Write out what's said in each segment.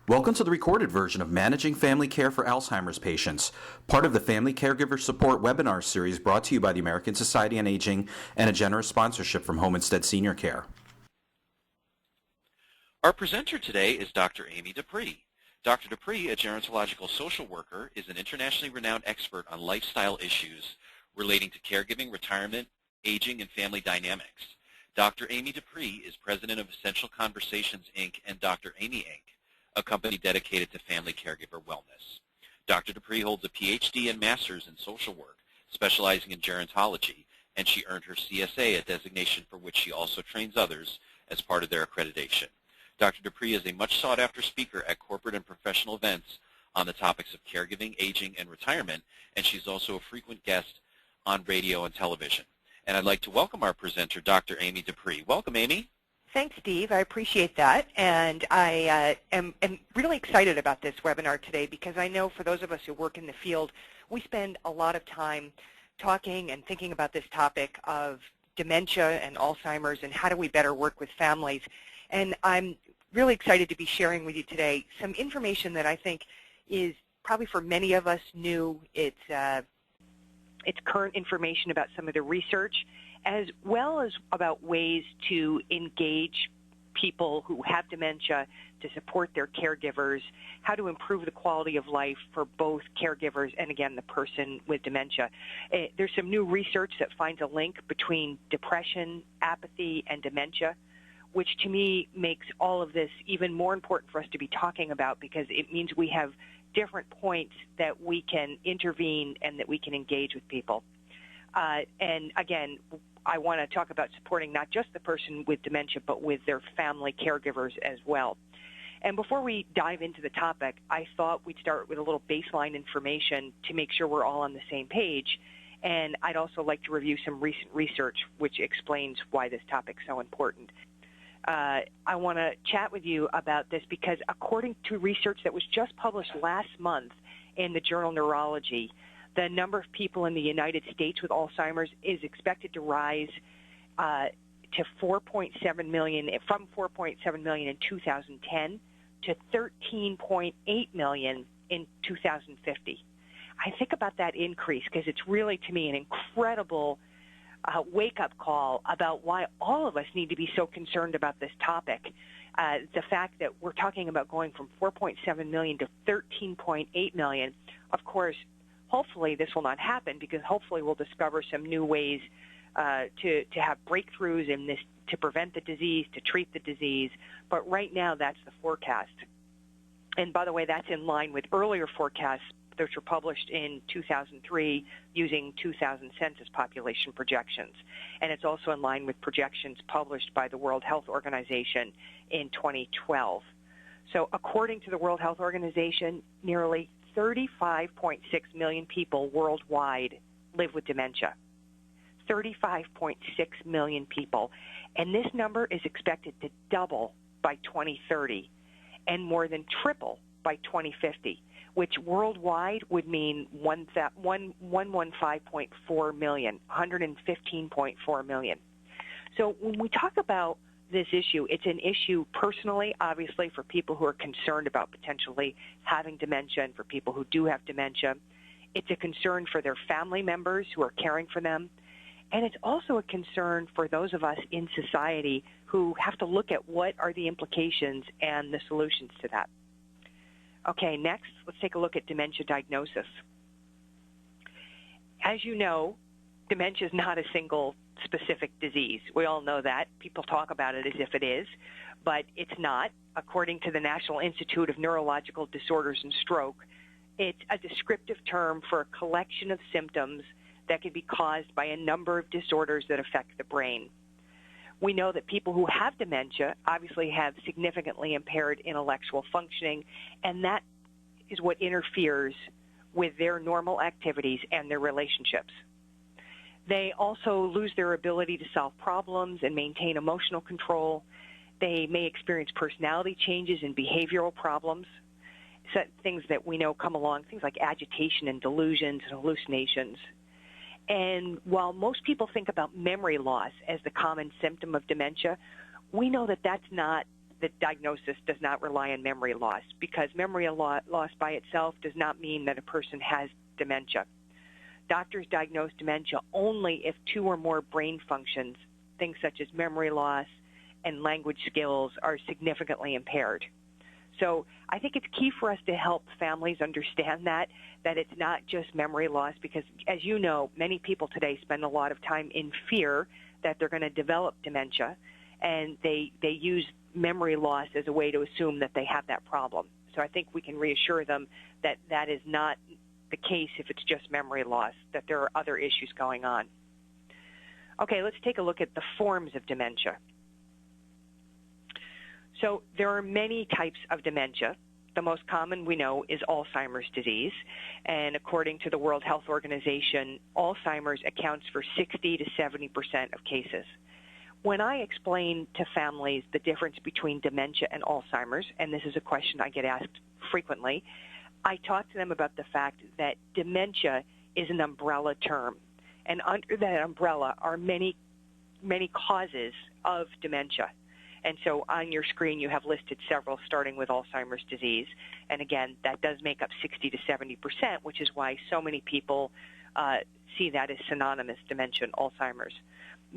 Welcome to the recorded version of Managing Family Care for Alzheimer's Patients, part of the Family Caregiver Support webinar series brought to you by the American Society on Aging and a generous sponsorship from Home Instead Senior Care. Our presenter today is Dr. Amy Dupree. Dr. Dupree, a gerontological social worker, is an internationally renowned expert on lifestyle issues relating to caregiving, retirement, aging, and family dynamics. Dr. Amy Dupree is president of Essential Conversations, Inc. and Dr. Amy, Inc., a company dedicated to family caregiver wellness. Dr. Dupree holds a PhD and master's in social work, specializing in gerontology, and she earned her CSA, a designation for which she also trains others as part of their accreditation. Dr. Dupree is a much sought-after speaker at corporate and professional events on the topics of caregiving, aging, and retirement, and she's also a frequent guest on radio and television. And I'd like to welcome our presenter, Dr. Amy Dupree. Welcome, Amy. Thanks, Steve. I appreciate that, and I am really excited about this webinar today because I know for those of us who work in the field, we spend a lot of time talking and thinking about this topic of dementia and Alzheimer's and how do we better work with families. And I'm really excited to be sharing with you today some information that I think is probably for many of us new. It's current information about some of the research, as well as about ways to engage people who have dementia to support their caregivers, how to improve the quality of life for both caregivers and, again, the person with dementia. There's some new research that finds a link between depression, apathy, and dementia, which to me makes all of this even more important for us to be talking about because it means we have different points that we can intervene and that we can engage with people. And again, I want to talk about supporting not just the person with dementia, but with their family caregivers as well. And before we dive into the topic, I thought we'd start with a little baseline information to make sure we're all on the same page. And I'd also like to review some recent research which explains why this topic's so important. I want to chat with you about this because according to research that was just published last month in the journal Neurology, the number of people in the United States with Alzheimer's is expected to rise to 4.7 million, from 4.7 million in 2010 to 13.8 million in 2050. I think about that increase because it's really, to me, an incredible wake-up call about why all of us need to be so concerned about this topic. The fact that we're talking about going from 4.7 million to 13.8 million, of course, hopefully this will not happen because hopefully we'll discover some new ways to have breakthroughs in this to prevent the disease, to treat the disease. But right now that's the forecast. And by the way, that's in line with earlier forecasts which were published in 2003 using 2000 census population projections. And it's also in line with projections published by the World Health Organization in 2012. So according to the World Health Organization, nearly 35.6 million people worldwide live with dementia. 35.6 million people. And this number is expected to double by 2030 and more than triple by 2050, which worldwide would mean 115.4 million, 115.4 million. So when we talk about this issue, it's an issue personally, obviously, for people who are concerned about potentially having dementia and for people who do have dementia. It's a concern for their family members who are caring for them. And it's also a concern for those of us in society who have to look at what are the implications and the solutions to that. Okay, next, let's take a look at dementia diagnosis. As you know, dementia is not a single specific disease. We all know that. People talk about it as if it is, but it's not. According to the National Institute of Neurological Disorders and Stroke, it's a descriptive term for a collection of symptoms that can be caused by a number of disorders that affect the brain. We know that people who have dementia obviously have significantly impaired intellectual functioning, and that is what interferes with their normal activities and their relationships. They also lose their ability to solve problems and maintain emotional control. They may experience personality changes and behavioral problems, so things that we know come along, things like agitation and delusions and hallucinations. And while most people think about memory loss as the common symptom of dementia, we know that that's not the diagnosis does not rely on memory loss, because memory loss by itself does not mean that a person has dementia. Doctors diagnose dementia only if 2 or more brain functions, things such as memory loss and language skills, are significantly impaired. So I think it's key for us to help families understand that it's not just memory loss, because, as you know, many people today spend a lot of time in fear that they're going to develop dementia, and they use memory loss as a way to assume that they have that problem. So I think we can reassure them that that is not the case if it's just memory loss, that there are other issues going on. Okay, let's take a look at the forms of dementia. So there are many types of dementia. The most common we know is Alzheimer's disease, and according to the World Health Organization, Alzheimer's accounts for 60 to 70% of cases. When I explain to families the difference between dementia and Alzheimer's, and this is a question I get asked frequently, I talk to them about the fact that dementia is an umbrella term, and under that umbrella are many, many causes of dementia. And so on your screen, you have listed several, starting with Alzheimer's disease. And again, that does make up 60 to 70%, which is why so many people see that as synonymous, dementia and Alzheimer's.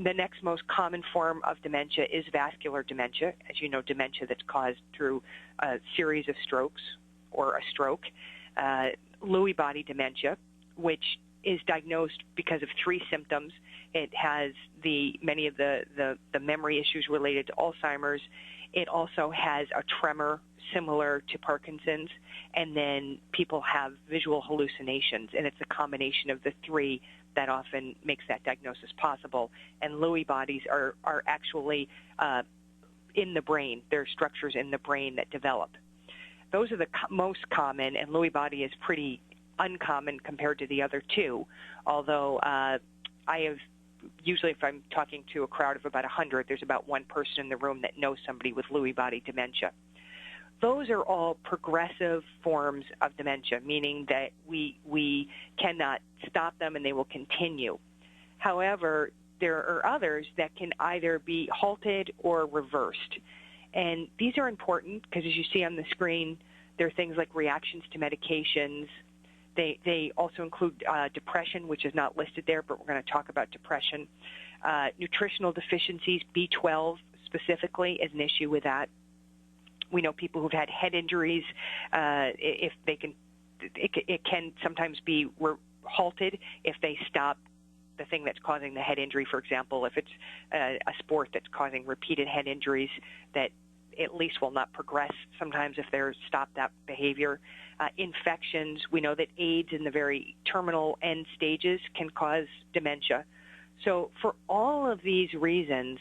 The next most common form of dementia is vascular dementia. As you know, dementia that's caused through a series of strokes or a stroke. Lewy body dementia, which is diagnosed because of 3 symptoms. It has many of the memory issues related to Alzheimer's. It also has a tremor similar to Parkinson's, and then people have visual hallucinations, and it's a combination of the 3 that often makes that diagnosis possible. And Lewy bodies are actually in the brain. There are structures in the brain that develop. Those are the most common, and Lewy body is pretty uncommon compared to the other 2, although I have usually, if I'm talking to a crowd of about 100, there's about 1 person in the room that knows somebody with Lewy body dementia. Those are all progressive forms of dementia, meaning that we cannot stop them and they will continue. However, there are others that can either be halted or reversed. And these are important because, as you see on the screen, there are things like reactions to medications. They also include depression, which is not listed there, but we're going to talk about depression. Nutritional deficiencies, B12 specifically, is an issue with that. We know people who've had head injuries, it can sometimes be halted if they stop the thing that's causing the head injury. For example, if it's a sport that's causing repeated head injuries, that at least will not progress sometimes if they're stopped that behavior. Infections, we know that AIDS in the very terminal end stages can cause dementia. So for all of these reasons,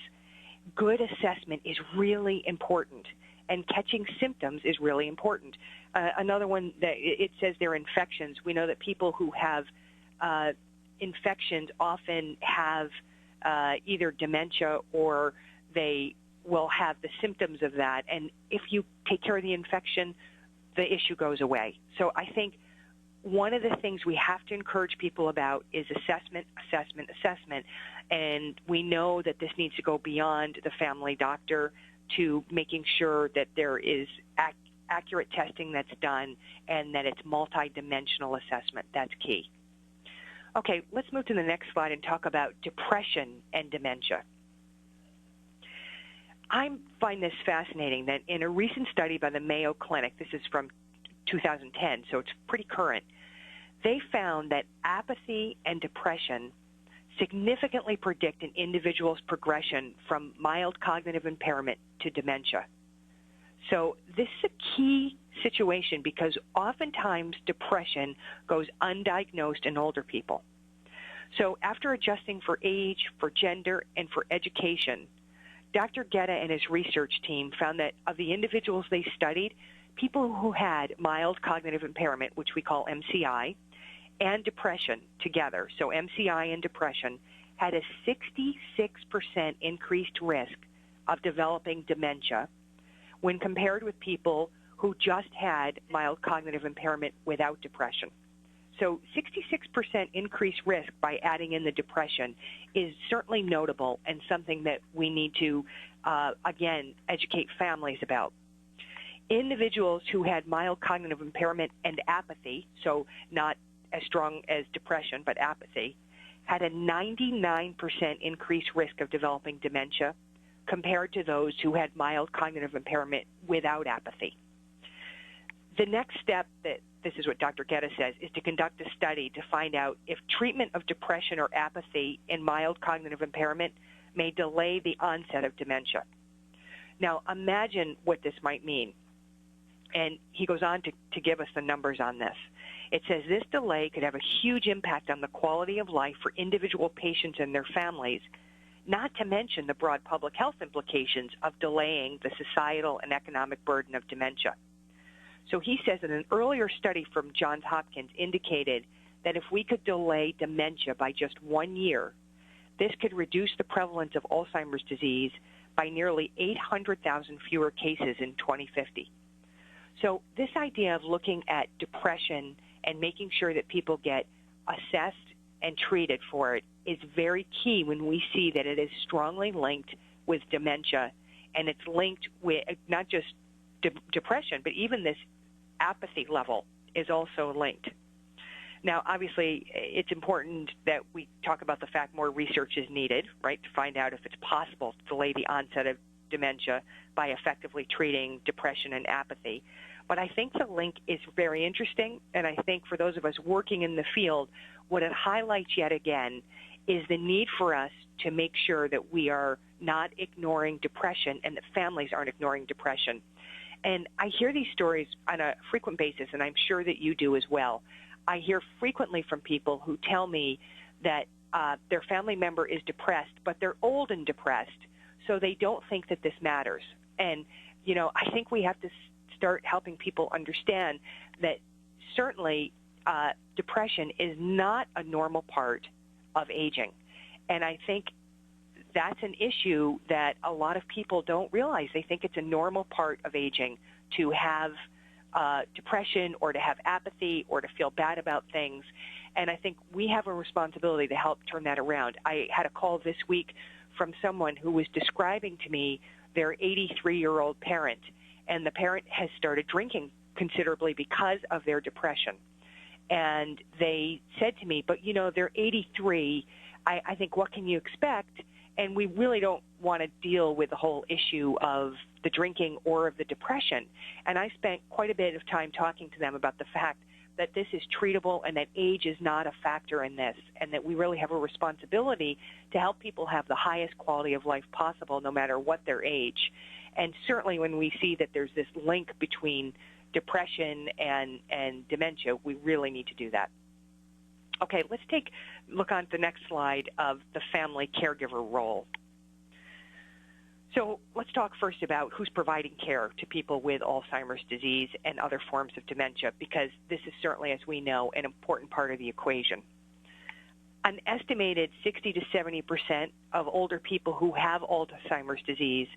good assessment is really important, and catching symptoms is really important. Another one, that it says they're infections. We know that people who have infections often have either dementia or they will have the symptoms of that. And if you take care of the infection, the issue goes away. So I think one of the things we have to encourage people about is assessment, assessment, assessment. And we know that this needs to go beyond the family doctor to making sure that there is accurate testing that's done and that it's multidimensional assessment. That's key. Okay, let's move to the next slide and talk about depression and dementia. I find this fascinating that in a recent study by the Mayo Clinic, this is from 2010, so it's pretty current, they found that apathy and depression significantly predict an individual's progression from mild cognitive impairment to dementia. So this is a key situation because oftentimes depression goes undiagnosed in older people. So after adjusting for age, for gender, and for education, Dr. Guetta and his research team found that of the individuals they studied, people who had mild cognitive impairment, which we call MCI, and depression together, so MCI and depression, had a 66% increased risk of developing dementia when compared with people who just had mild cognitive impairment without depression. So 66% increased risk by adding in the depression is certainly notable and something that we need to, again, educate families about. Individuals who had mild cognitive impairment and apathy, so not as strong as depression, but apathy, had a 99% increased risk of developing dementia compared to those who had mild cognitive impairment without apathy. The next step, this is what Dr. Geddes says, is to conduct a study to find out if treatment of depression or apathy in mild cognitive impairment may delay the onset of dementia. Now, imagine what this might mean. And he goes on to give us the numbers on this. It says this delay could have a huge impact on the quality of life for individual patients and their families, not to mention the broad public health implications of delaying the societal and economic burden of dementia. So he says that an earlier study from Johns Hopkins indicated that if we could delay dementia by just 1 year, this could reduce the prevalence of Alzheimer's disease by nearly 800,000 fewer cases in 2050. So this idea of looking at depression and making sure that people get assessed and treated for it is very key when we see that it is strongly linked with dementia, and it's linked with not just depression, but even this apathy level is also linked. Now, obviously, it's important that we talk about the fact more research is needed, right, to find out if it's possible to delay the onset of dementia by effectively treating depression and apathy. But I think the link is very interesting, and I think for those of us working in the field, what it highlights yet again is the need for us to make sure that we are not ignoring depression and that families aren't ignoring depression. And I hear these stories on a frequent basis, and I'm sure that you do as well. I hear frequently from people who tell me that their family member is depressed, but they're old and depressed, so they don't think that this matters. And, you know, I think we have to start helping people understand that certainly depression is not a normal part of aging. And I think that's an issue that a lot of people don't realize. They think it's a normal part of aging to have depression or to have apathy or to feel bad about things. And I think we have a responsibility to help turn that around. I had a call this week from someone who was describing to me their 83-year-old parent, and the parent has started drinking considerably because of their depression. And they said to me, but, you know, they're 83. I think, what can you expect? And we really don't want to deal with the whole issue of the drinking or of the depression. And I spent quite a bit of time talking to them about the fact that this is treatable and that age is not a factor in this, and that we really have a responsibility to help people have the highest quality of life possible no matter what their age. And certainly when we see that there's this link between depression and dementia, we really need to do that. Okay, let's look on the next slide of the family caregiver role. So let's talk first about who's providing care to people with Alzheimer's disease and other forms of dementia, because this is certainly, as we know, an important part of the equation. An estimated 60 to 70% of older people who have Alzheimer's disease,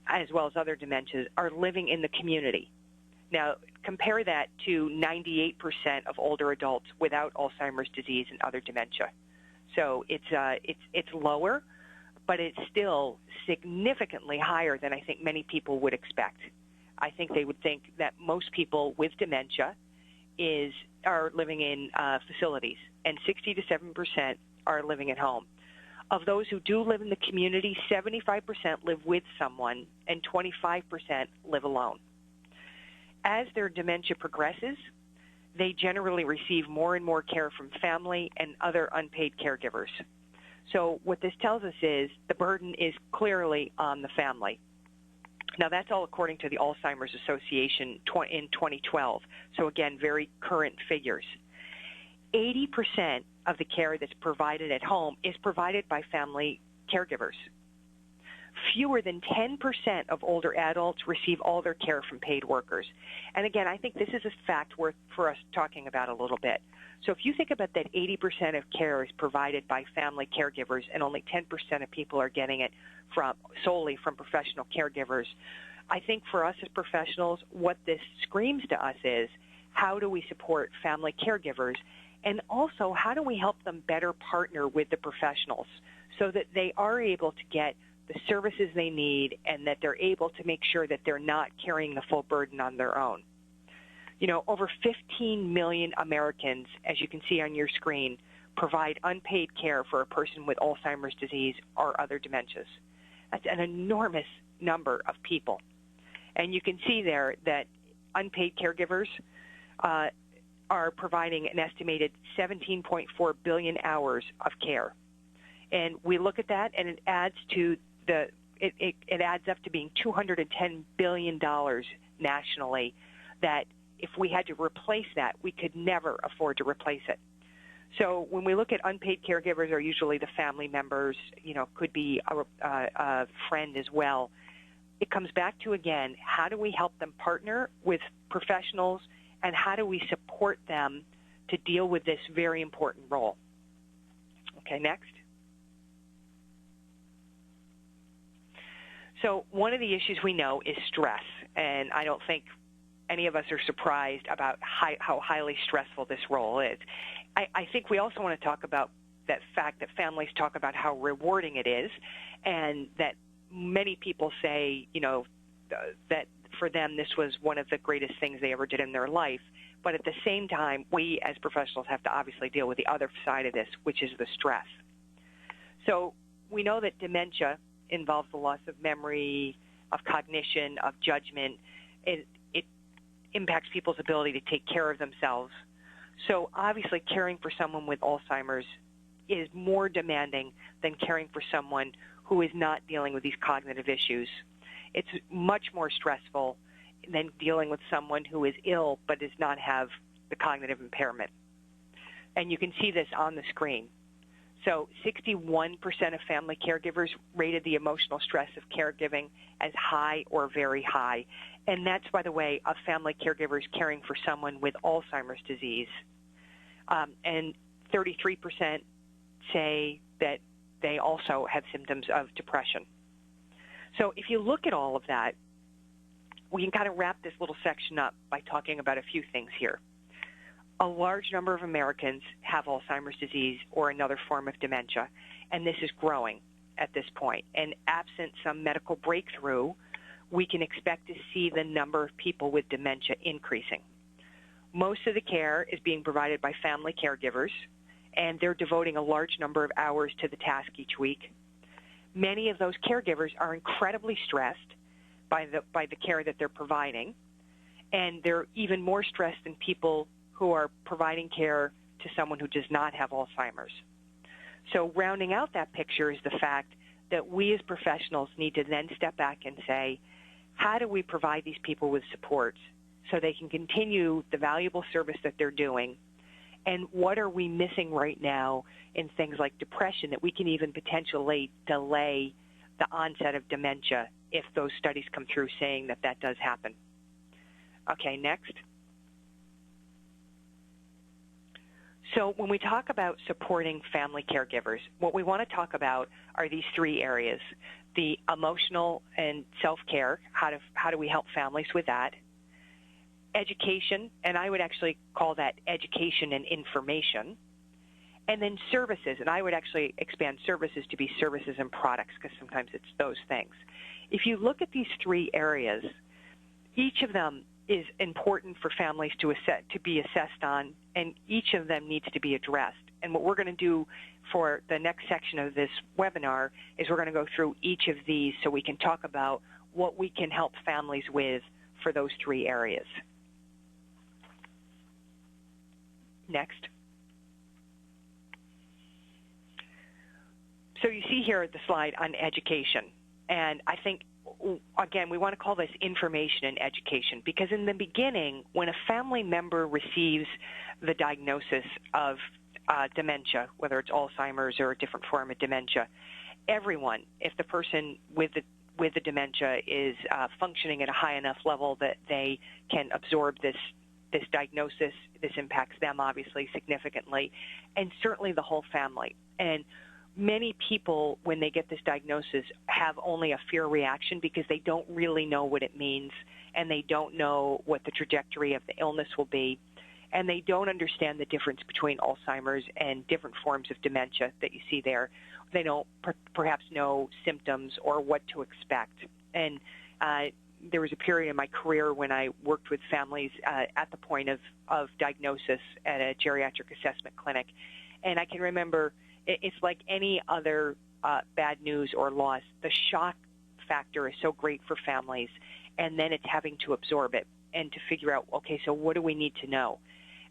as well as other dementias, are living in the community. Now, compare that to 98% of older adults without Alzheimer's disease and other dementia. So it's lower, but it's still significantly higher than I think many people would expect. I think they would think that most people with dementia are living in facilities, and 60 to 7% are living at home. Of those who do live in the community, 75% live with someone, and 25% live alone. As their dementia progresses, they generally receive more and more care from family and other unpaid caregivers. So what this tells us is the burden is clearly on the family. Now, that's all according to the Alzheimer's Association in 2012. So again, very current figures. 80% of the care that's provided at home is provided by family caregivers. Fewer than 10% of older adults receive all their care from paid workers. And again, I think this is a fact worth for us talking about a little bit. So if you think about that 80% of care is provided by family caregivers and only 10% of people are getting it solely from professional caregivers, I think for us as professionals, what this screams to us is, how do we support family caregivers And also, how do we help them better partner with the professionals so that they are able to get the services they need and that they're able to make sure that they're not carrying the full burden on their own. You know, over 15 million Americans, as you can see on your screen, provide unpaid care for a person with Alzheimer's disease or other dementias. That's an enormous number of people. And you can see there that unpaid caregivers are providing an estimated 17.4 billion hours of care. And we look at that, and it adds to it adds up to being $210 billion nationally, that if we had to replace that, we could never afford to replace it. So when we look at unpaid caregivers, are usually the family members, you know, could be a friend as well. It comes back to, again, how do we help them partner with professionals, and how do we support them to deal with this very important role? Okay, next. So one of the issues we know is stress, and I don't think any of us are surprised about how highly stressful this role is. I think we also want to talk about that fact that families talk about how rewarding it is, and that many people say, you know, that for them this was one of the greatest things they ever did in their life. But at the same time, we as professionals have to obviously deal with the other side of this, which is the stress. So we know that dementia involves the loss of memory, of cognition, of judgment. It impacts people's ability to take care of themselves. So obviously caring for someone with Alzheimer's is more demanding than caring for someone who is not dealing with these cognitive issues. It's much more stressful than dealing with someone who is ill but does not have the cognitive impairment. And you can see this on the screen. So 61% of family caregivers rated the emotional stress of caregiving as high or very high. And that's, by the way, of family caregivers caring for someone with Alzheimer's disease. And 33% say that they also have symptoms of depression. So if you look at all of that, we can kind of wrap this little section up by talking about a few things here. A large number of Americans have Alzheimer's disease or another form of dementia, and this is growing at this point. And absent some medical breakthrough, we can expect to see the number of people with dementia increasing. Most of the care is being provided by family caregivers, and they're devoting a large number of hours to the task each week. Many of those caregivers are incredibly stressed by the care that they're providing, and they're even more stressed than people who are providing care to someone who does not have Alzheimer's. So rounding out that picture is the fact that we as professionals need to then step back and say, how do we provide these people with support so they can continue the valuable service that they're doing? And what are we missing right now in things like depression that we can even potentially delay the onset of dementia if those studies come through saying that that does happen? Okay, next. So when we talk about supporting family caregivers, what we want to talk about are these three areas: the emotional and self-care, how do we help families with that; education, and I would actually call that education and information; and then services, and I would actually expand services to be services and products, because sometimes it's those things. If you look at these three areas, each of them is important for families to be assessed on, and each of them needs to be addressed. And what we're going to do for the next section of this webinar is we're going to go through each of these so we can talk about what we can help families with for those three areas. Next. So you see here the slide on education, and I think, again, we want to call this information and education, because in the beginning, when a family member receives the diagnosis of dementia, whether it's Alzheimer's or a different form of dementia, everyone, if the person with the dementia is functioning at a high enough level that they can absorb this diagnosis, this impacts them obviously significantly, and certainly the whole family. And many people, when they get this diagnosis, have only a fear reaction because they don't really know what it means, and they don't know what the trajectory of the illness will be. and they don't understand the difference between Alzheimer's and different forms of dementia that you see there. They don't perhaps know symptoms or what to expect. And there was a period in my career when I worked with families at the point of diagnosis at a geriatric assessment clinic. And I can remember it's like any other bad news or loss. The shock factor is so great for families, and then it's having to absorb it and to figure out, okay, so what do we need to know?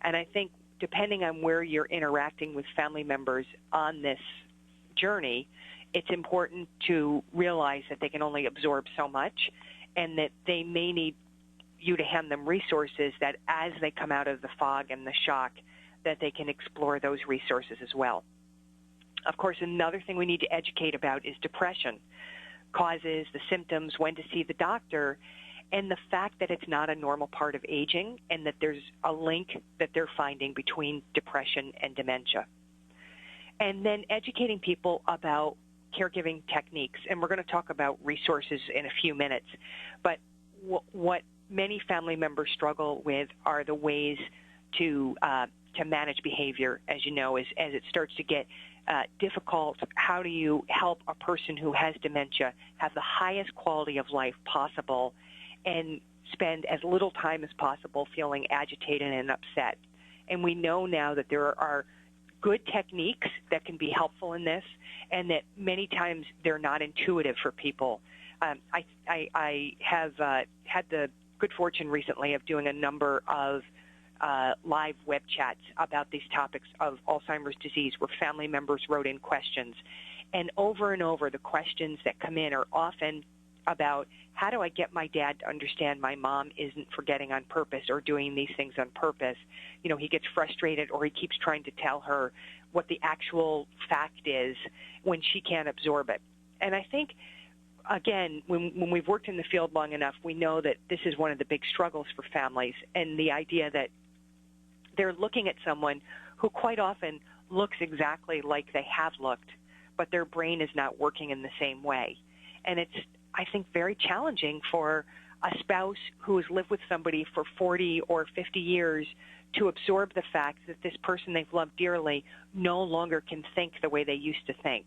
And I think depending on where you're interacting with family members on this journey, it's important to realize that they can only absorb so much and that they may need you to hand them resources that as they come out of the fog and the shock, that they can explore those resources as well. Of course, another thing we need to educate about is depression, causes, the symptoms, when to see the doctor, and the fact that it's not a normal part of aging and that there's a link that they're finding between depression and dementia. And then educating people about caregiving techniques, and we're going to talk about resources in a few minutes, but what many family members struggle with are the ways to manage behavior, as you know, as it starts to get difficult. How do you help a person who has dementia have the highest quality of life possible and spend as little time as possible feeling agitated and upset? And we know now that there are good techniques that can be helpful in this, and that many times they're not intuitive for people. I have had the good fortune recently of doing a number of live web chats about these topics of Alzheimer's disease where family members wrote in questions. And over, the questions that come in are often about, how do I get my dad to understand my mom isn't forgetting on purpose or doing these things on purpose? You know, he gets frustrated or he keeps trying to tell her what the actual fact is when she can't absorb it. And I think, again, when we've worked in the field long enough, we know that this is one of the big struggles for families, and the idea that they're looking at someone who quite often looks exactly like they have looked, but their brain is not working in the same way. And it's, I think, very challenging for a spouse who has lived with somebody for 40 or 50 years to absorb the fact that this person they've loved dearly no longer can think the way they used to think.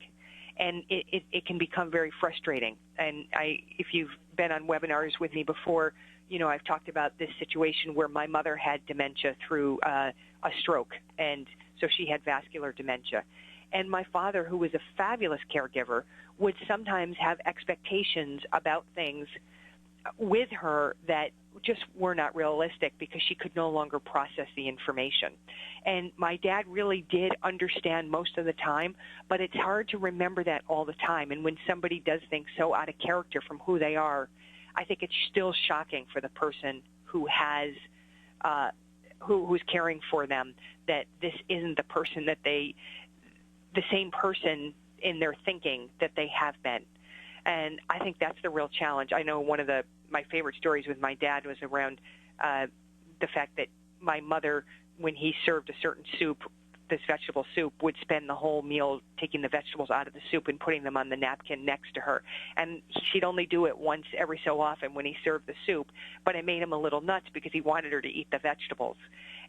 And it can become very frustrating. And if you've been on webinars with me before, you know, I've talked about this situation where my mother had dementia through a stroke, and so she had vascular dementia. And my father, who was a fabulous caregiver, would sometimes have expectations about things with her that just were not realistic because she could no longer process the information. And my dad really did understand most of the time, but it's hard to remember that all the time. And when somebody does things so out of character from who they are, I think it's still shocking for the person who has who's caring for them, that this isn't the person that the same person in their thinking that they have been. And I think that's the real challenge. I know one of my favorite stories with my dad was around the fact that my mother, when he served a certain soup, this vegetable soup, would spend the whole meal taking the vegetables out of the soup and putting them on the napkin next to her. And she'd only do it once every so often when he served the soup, but it made him a little nuts because he wanted her to eat the vegetables.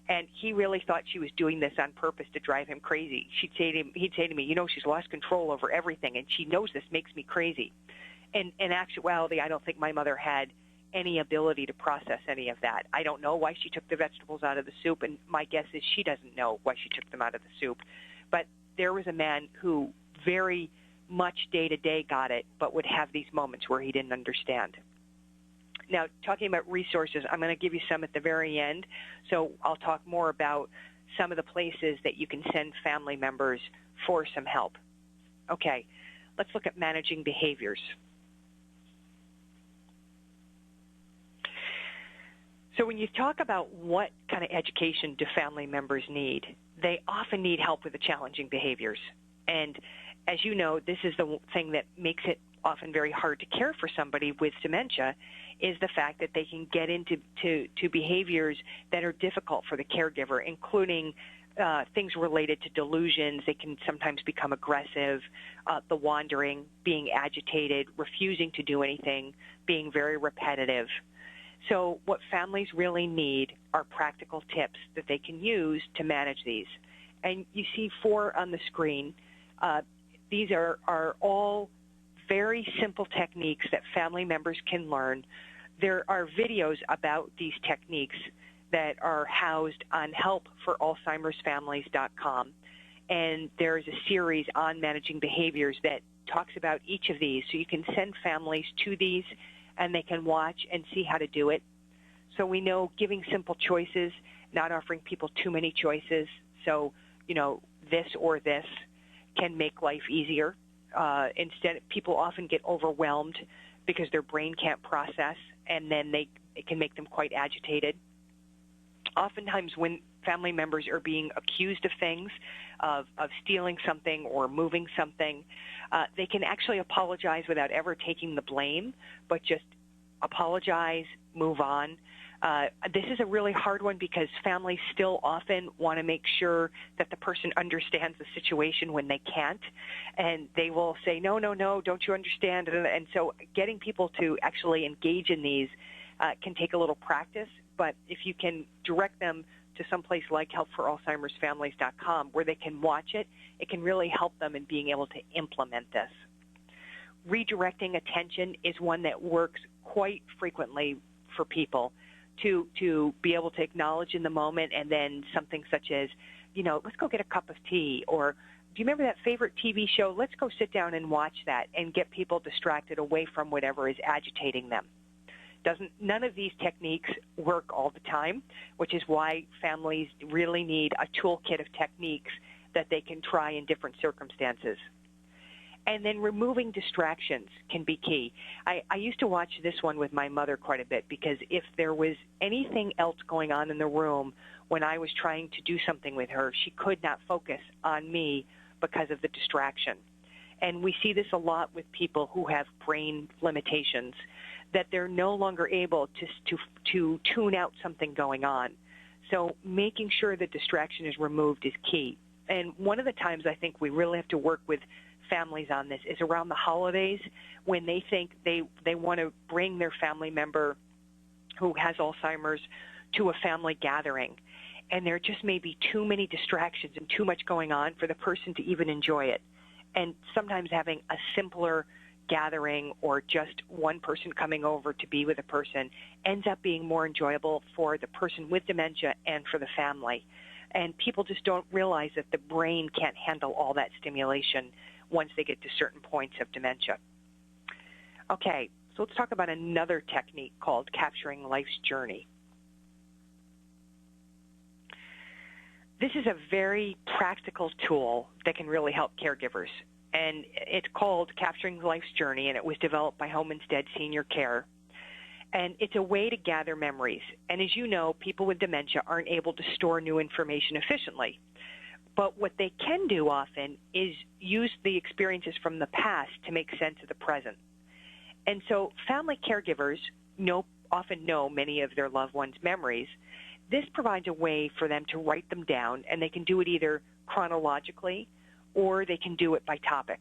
And he really thought she was doing this on purpose to drive him crazy. He'd say to me, you know, she's lost control over everything, and she knows this makes me crazy. And in actuality, I don't think my mother had any ability to process any of that. I don't know why she took the vegetables out of the soup, and my guess is she doesn't know why she took them out of the soup. But there was a man who very much day-to-day got it, but would have these moments where he didn't understand. Now, talking about resources, I'm going to give you some at the very end, so I'll talk more about some of the places that you can send family members for some help. Okay, let's look at managing behaviors. So when you talk about what kind of education do family members need, they often need help with the challenging behaviors. And as you know, this is the thing that makes it often very hard to care for somebody with dementia, is the fact that they can get into behaviors that are difficult for the caregiver, including things related to delusions. They can sometimes become aggressive, the wandering, being agitated, refusing to do anything, being very repetitive. So what families really need are practical tips that they can use to manage these. And you see 4 on the screen. These are all very simple techniques that family members can learn. There are videos about these techniques that are housed on helpforalzheimersfamilies.com. And there's a series on managing behaviors that talks about each of these. So you can send families to these, and they can watch and see how to do it. So we know giving simple choices, not offering people too many choices. So, this or this can make life easier. Instead, people often get overwhelmed because their brain can't process, and then it can make them quite agitated. Oftentimes when family members are being accused of things, of stealing something or moving something, they can actually apologize without ever taking the blame, but just apologize, move on. This is a really hard one because families still often want to make sure that the person understands the situation when they can't, and they will say, no, don't you understand? And so getting people to actually engage in these can take a little practice, but if you can direct them to someplace like helpforalzheimersfamilies.com where they can watch it, it can really help them in being able to implement this. Redirecting attention is one that works quite frequently for people to be able to acknowledge in the moment, and then something such as, let's go get a cup of tea, or do you remember that favorite TV show? Let's go sit down and watch that, and get people distracted away from whatever is agitating them. None of these techniques work all the time, which is why families really need a toolkit of techniques that they can try in different circumstances. And then removing distractions can be key. I used to watch this one with my mother quite a bit because if there was anything else going on in the room when I was trying to do something with her, she could not focus on me because of the distraction. And we see this a lot with people who have brain limitations, that they're no longer able to tune out something going on. So making sure the distraction is removed is key. And one of the times I think we really have to work with families on this is around the holidays, when they think they want to bring their family member who has Alzheimer's to a family gathering. And there just may be too many distractions and too much going on for the person to even enjoy it. And sometimes having a simpler gathering or just one person coming over to be with a person ends up being more enjoyable for the person with dementia and for the family. And people just don't realize that the brain can't handle all that stimulation once they get to certain points of dementia. Okay, so let's talk about another technique called capturing life's journey. This is a very practical tool that can really help caregivers, and it's called Capturing Life's Journey, and it was developed by Home Instead Senior Care. And it's a way to gather memories. And as you know, people with dementia aren't able to store new information efficiently. But what they can do often is use the experiences from the past to make sense of the present. And so family caregivers often know many of their loved ones' memories. This provides a way for them to write them down, and they can do it either chronologically or they can do it by topic.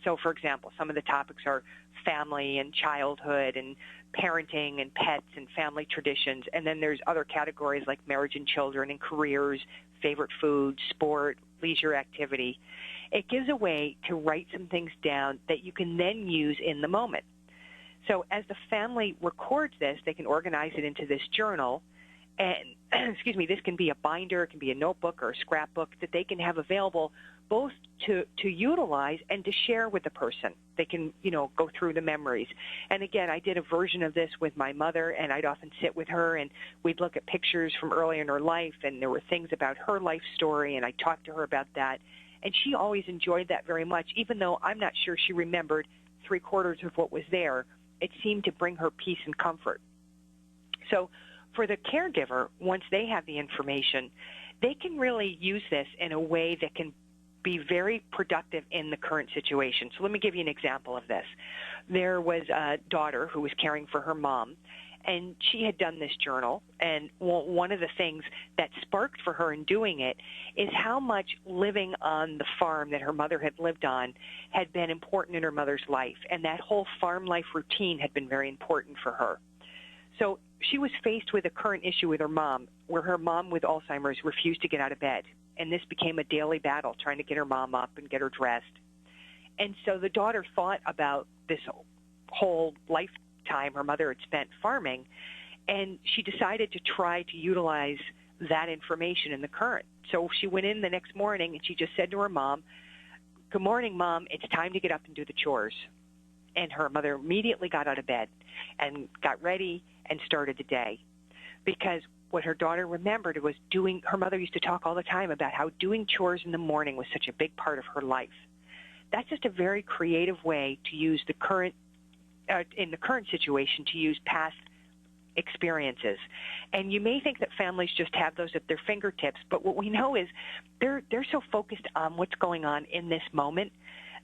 So, for example, some of the topics are family and childhood and parenting and pets and family traditions. And then there's other categories like marriage and children and careers, favorite food, sport, leisure activity. It gives a way to write some things down that you can then use in the moment. So as the family records this, they can organize it into this journal. And, this can be a binder, it can be a notebook or a scrapbook that they can have available both to utilize and to share with the person. They can, go through the memories. And again, I did a version of this with my mother, and I'd often sit with her, and we'd look at pictures from early in her life, and there were things about her life story, and I talked to her about that. And she always enjoyed that very much, even though I'm not sure she remembered 3/4 of what was there. It seemed to bring her peace and comfort. So for the caregiver, once they have the information, they can really use this in a way that can be very productive in the current situation. So let me give you an example of this. There was a daughter who was caring for her mom, and she had done this journal, and one of the things that sparked for her in doing it is how much living on the farm that her mother had lived on had been important in her mother's life, and that whole farm life routine had been very important for her. So she was faced with a current issue with her mom, where her mom with Alzheimer's refused to get out of bed. And this became a daily battle, trying to get her mom up and get her dressed. And so the daughter thought about this whole lifetime her mother had spent farming, and she decided to try to utilize that information in the current. So she went in the next morning and she just said to her mom, "Good morning, Mom. It's time to get up and do the chores." And her mother immediately got out of bed and got ready and started the day. Because what her daughter remembered was her mother used to talk all the time about how doing chores in the morning was such a big part of her life. That's just a very creative way to use the current, in the current situation, to use past experiences. And you may think that families just have those at their fingertips, but what we know is they're so focused on what's going on in this moment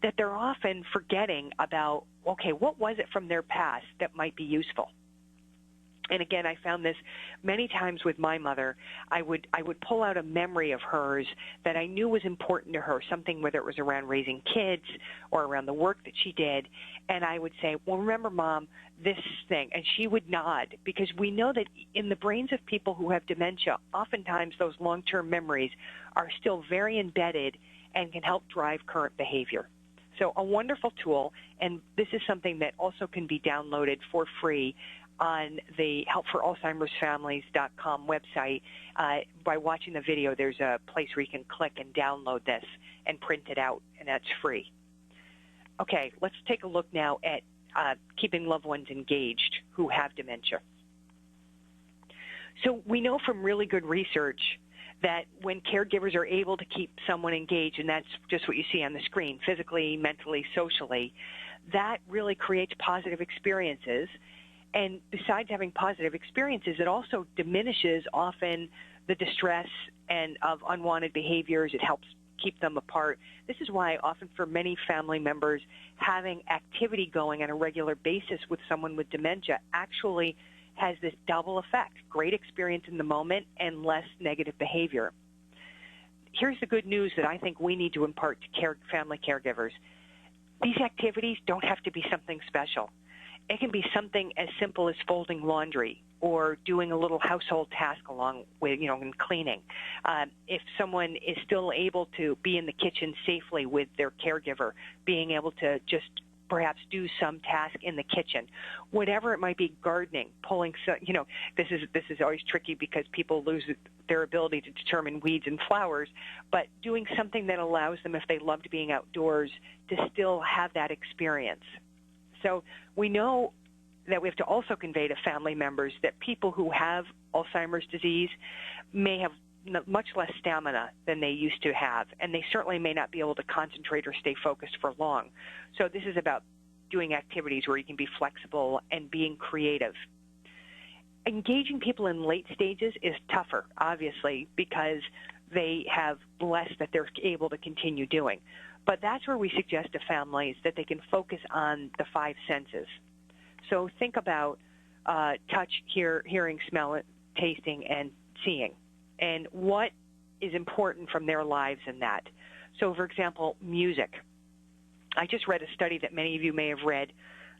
that they're often forgetting about, okay, what was it from their past that might be useful? And again, I found this many times with my mother. I would pull out a memory of hers that I knew was important to her, something whether it was around raising kids or around the work that she did, and I would say, "Well, remember, Mom, this thing," and she would nod, because we know that in the brains of people who have dementia, oftentimes those long-term memories are still very embedded and can help drive current behavior. So a wonderful tool, and this is something that also can be downloaded for free on the helpforalzheimersfamilies.com website. By watching the video, there's a place where you can click and download this and print it out, and that's free. Okay, let's take a look now at keeping loved ones engaged who have dementia. So we know from really good research that when caregivers are able to keep someone engaged, and that's just what you see on the screen, physically, mentally, socially, that really creates positive experiences. And besides having positive experiences, it also diminishes often the distress and of unwanted behaviors. It helps keep them apart. This is why often for many family members, having activity going on a regular basis with someone with dementia actually has this double effect: great experience in the moment and less negative behavior. Here's the good news that I think we need to impart to family caregivers. These activities don't have to be something special. It can be something as simple as folding laundry or doing a little household task along with, and cleaning. If someone is still able to be in the kitchen safely with their caregiver, being able to just perhaps do some task in the kitchen, whatever it might be, gardening, pulling, this is always tricky because people lose their ability to determine weeds and flowers, but doing something that allows them, if they loved being outdoors, to still have that experience. So we know that we have to also convey to family members that people who have Alzheimer's disease may have much less stamina than they used to have, and they certainly may not be able to concentrate or stay focused for long. So this is about doing activities where you can be flexible and being creative. Engaging people in late stages is tougher, obviously, because they have less that they're able to continue doing. But that's where we suggest to families that they can focus on the 5 senses. So think about touch, hearing, smell, tasting, and seeing, and what is important from their lives in that. So, for example, music. I just read a study that many of you may have read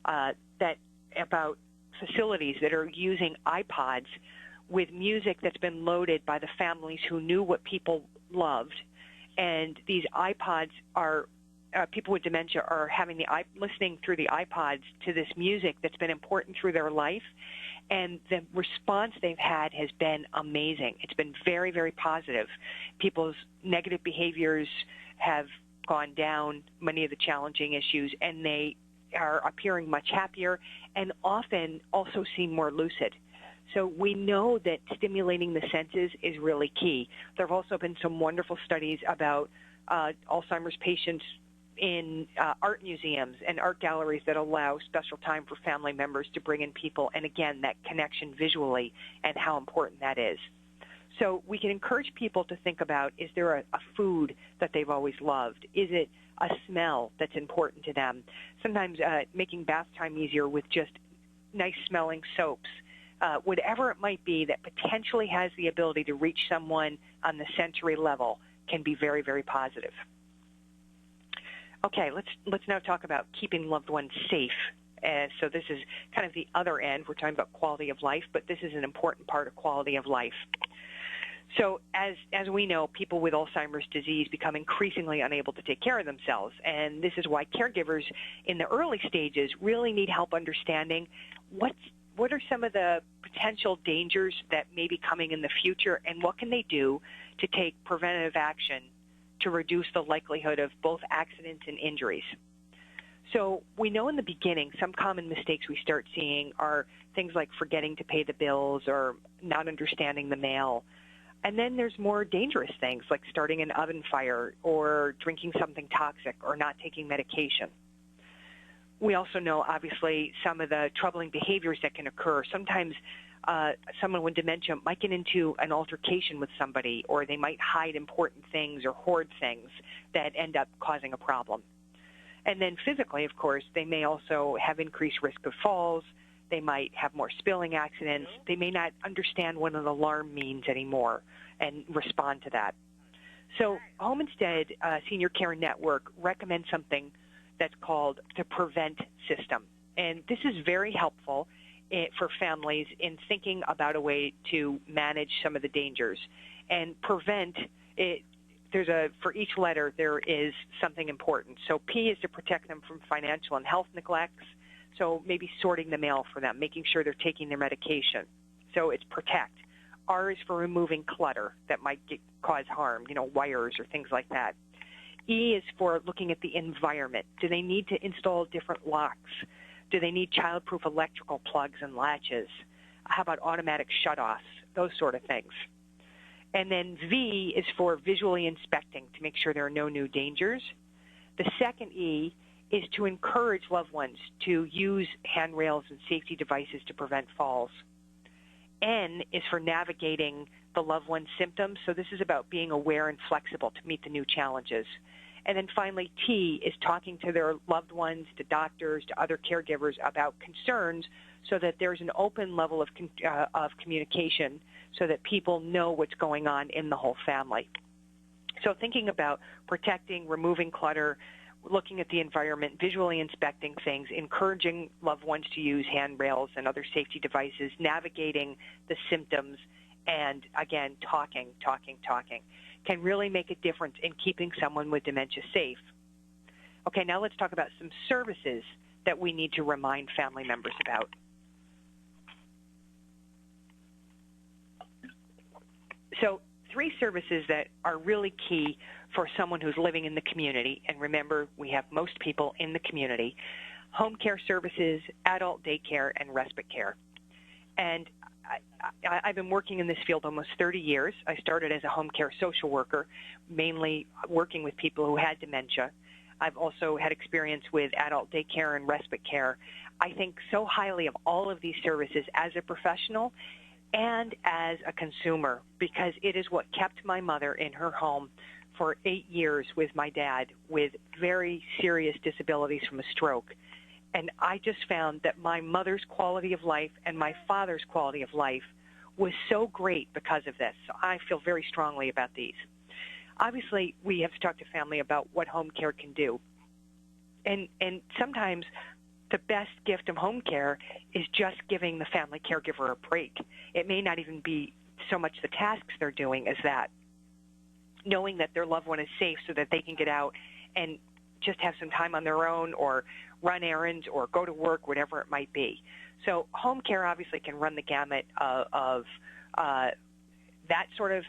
that about facilities that are using iPods with music that's been loaded by the families who knew what people loved. And these iPods are, people with dementia are having listening through the iPods to this music that's been important through their life. And the response they've had has been amazing. It's been very, very positive. People's negative behaviors have gone down, many of the challenging issues, and they are appearing much happier and often also seem more lucid. So we know that stimulating the senses is really key. There have also been some wonderful studies about Alzheimer's patients in art museums and art galleries that allow special time for family members to bring in people, and again, that connection visually and how important that is. So we can encourage people to think about, is there a food that they've always loved? Is it a smell that's important to them? Sometimes making bath time easier with just nice smelling soaps. Whatever it might be that potentially has the ability to reach someone on the sensory level can be very, very positive. Okay, let's now talk about keeping loved ones safe And so this is kind of the other end. We're talking about quality of life, but this is an important part of quality of life. So as we know, people with Alzheimer's disease become increasingly unable to take care of themselves, and this is why caregivers in the early stages really need help understanding what are some of the potential dangers that may be coming in the future, and what can they do to take preventative action to reduce the likelihood of both accidents and injuries. So we know in the beginning some common mistakes we start seeing are things like forgetting to pay the bills or not understanding the mail. And then there's more dangerous things like starting an oven fire or drinking something toxic or not taking medication. We also know, obviously, some of the troubling behaviors that can occur. Sometimes someone with dementia might get into an altercation with somebody, or they might hide important things or hoard things that end up causing a problem. And then physically, of course, they may also have increased risk of falls. They might have more spilling accidents. They may not understand what an alarm means anymore and respond to that. So Home Instead Senior Care Network recommends something that's called the PREVENT system. And this is very helpful for families in thinking about a way to manage some of the dangers. And PREVENT, for each letter, there is something important. So P is to protect them from financial and health neglects. So maybe sorting the mail for them, making sure they're taking their medication. So it's protect. R is for removing clutter that might cause harm, wires or things like that. E is for looking at the environment. Do they need to install different locks? Do they need child-proof electrical plugs and latches? How about automatic shutoffs? Those sort of things. And then V is for visually inspecting to make sure there are no new dangers. The second E is to encourage loved ones to use handrails and safety devices to prevent falls. N is for navigating the loved one's symptoms. So this is about being aware and flexible to meet the new challenges. And then finally, T is talking to their loved ones, to doctors, to other caregivers about concerns so that there's an open level of communication so that people know what's going on in the whole family. So thinking about protecting, removing clutter, looking at the environment, visually inspecting things, encouraging loved ones to use handrails and other safety devices, navigating the symptoms, and again, talking, can really make a difference in keeping someone with dementia safe. Okay, now let's talk about some services that we need to remind family members about. So 3 services that are really key for someone who's living in the community, and remember, we have most people in the community: home care services, adult daycare, and respite care. And I've been working in this field almost 30 years. I started as a home care social worker, mainly working with people who had dementia. I've also had experience with adult daycare and respite care. I think so highly of all of these services as a professional and as a consumer, because it is what kept my mother in her home for 8 years with my dad with very serious disabilities from a stroke. And I just found that my mother's quality of life and my father's quality of life was so great because of this. So I feel very strongly about these. Obviously, we have to talk to family about what home care can do. And sometimes the best gift of home care is just giving the family caregiver a break. It may not even be so much the tasks they're doing as that. Knowing that their loved one is safe so that they can get out and just have some time on their own or run errands or go to work, whatever it might be. So home care obviously can run the gamut of that sort of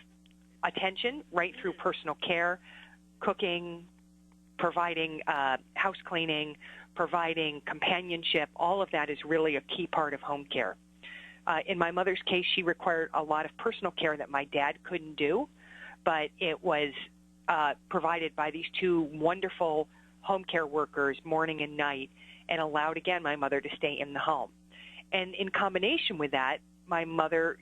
attention right through personal care, cooking, providing house cleaning, providing companionship. All of that is really a key part of home care. In my mother's case, she required a lot of personal care that my dad couldn't do, but it was provided by these 2 wonderful home care workers morning and night, and allowed, again, my mother to stay in the home. And in combination with that, my mother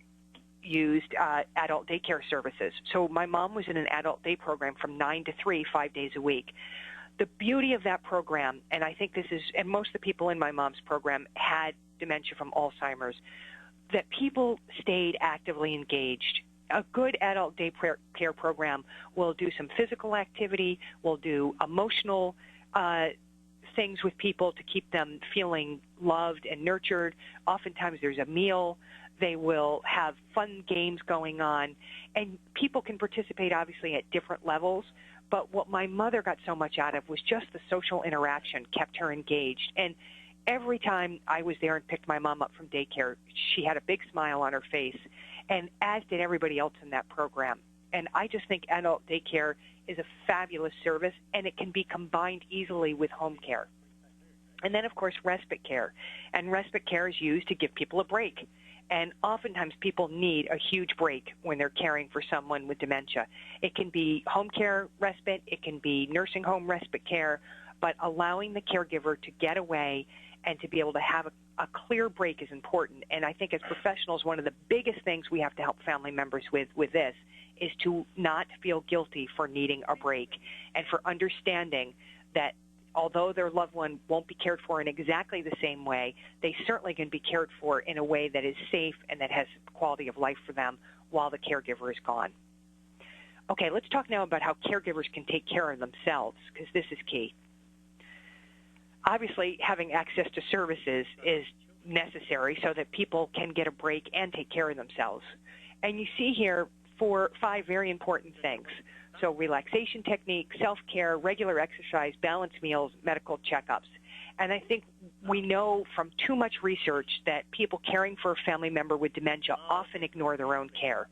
used adult daycare services. So my mom was in an adult day program from 9 to 3, 5 days a week. The beauty of that program, and I think this is, and most of the people in my mom's program had dementia from Alzheimer's, that people stayed actively engaged. A good adult day care program will do some physical activity, will do emotional things with people to keep them feeling loved and nurtured. Oftentimes there's a meal. They will have fun games going on, and people can participate obviously at different levels. But what my mother got so much out of was just the social interaction kept her engaged. And every time I was there and picked my mom up from daycare, she had a big smile on her face, and as did everybody else in that program. And I just think adult daycare is a fabulous service, and it can be combined easily with home care. And then, of course, respite care. And respite care is used to give people a break. And oftentimes people need a huge break when they're caring for someone with dementia. It can be home care respite, it can be nursing home respite care, but allowing the caregiver to get away and to be able to have a clear break is important. And I think as professionals, one of the biggest things we have to help family members with this is to not feel guilty for needing a break and for understanding that although their loved one won't be cared for in exactly the same way, they certainly can be cared for in a way that is safe and that has quality of life for them while the caregiver is gone. Okay, let's talk now about how caregivers can take care of themselves, because this is key. Obviously, having access to services is necessary so that people can get a break and take care of themselves. And you see here 5 very important things. So relaxation technique, self-care, regular exercise, balanced meals, medical checkups. And I think we know from too much research that people caring for a family member with dementia often ignore their own care,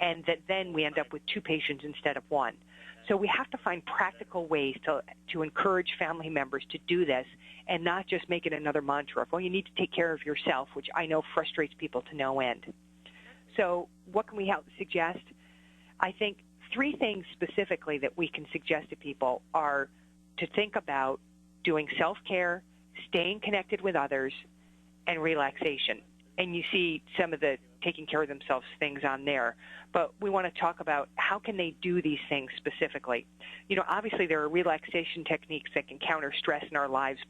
and that then we end up with 2 patients instead of 1. So we have to find practical ways to encourage family members to do this and not just make it another mantra of, well, you need to take care of yourself, which I know frustrates people to no end. So what can we suggest? I think 3 things specifically that we can suggest to people are to think about doing self-care, staying connected with others, and relaxation. And you see some of the taking care of themselves things on there. But we want to talk about how can they do these things specifically. You know, obviously there are relaxation techniques that can counter stress in our lives.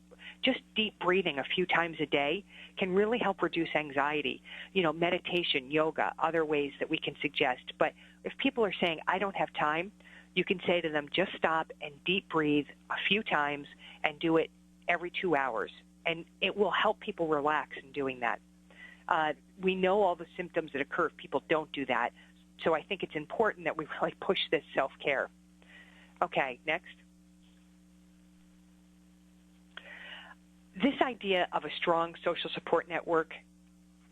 Just deep breathing a few times a day can really help reduce anxiety. You know, meditation, yoga, other ways that we can suggest. But if people are saying, I don't have time, you can say to them, just stop and deep breathe a few times and do it every 2 hours. And it will help people relax in doing that. We know all the symptoms that occur if people don't do that. So I think it's important that we really push this self-care. Okay, next. This idea of a strong social support network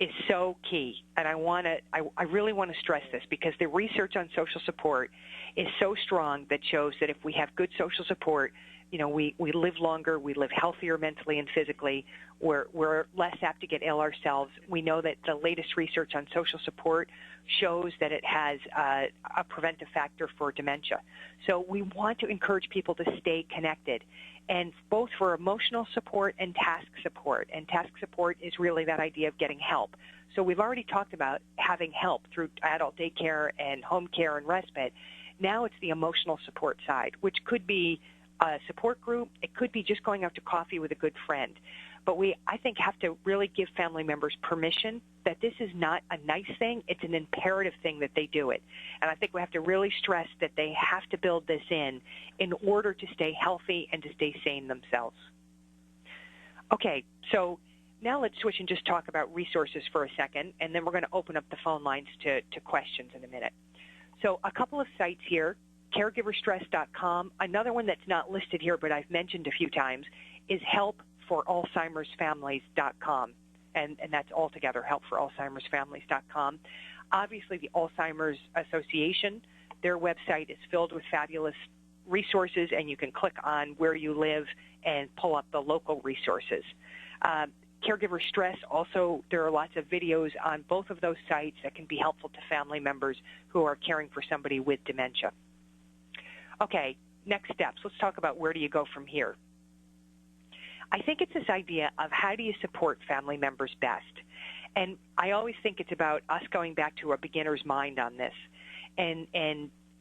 is so key, and I really want to stress this because the research on social support is so strong that shows that if we have good social support, you know, we live longer, we live healthier mentally and physically, we're less apt to get ill ourselves. We know that the latest research on social support shows that it has a preventive factor for dementia. So we want to encourage people to stay connected, and both for emotional support and task support. And task support is really that idea of getting help. So we've already talked about having help through adult daycare and home care and respite. Now it's the emotional support side, which could be a support group. It could be just going out to coffee with a good friend. But we, I think, have to really give family members permission that this is not a nice thing. It's an imperative thing that they do it. And I think we have to really stress that they have to build this in order to stay healthy and to stay sane themselves. Okay, so now let's switch and just talk about resources for a second, and then we're going to open up the phone lines to questions in a minute. So a couple of sites here, caregiverstress.com. Another one that's not listed here but I've mentioned a few times is helpforalzheimersfamilies.com, and that's all together, helpforalzheimersfamilies.com. Obviously, the Alzheimer's Association, their website is filled with fabulous resources, and you can click on where you live and pull up the local resources. Caregiver Stress, also, there are lots of videos on both of those sites that can be helpful to family members who are caring for somebody with dementia. Okay, next steps. Let's talk about where do you go from here. I think it's this idea of how do you support family members best. And I always think it's about us going back to a beginner's mind on this. And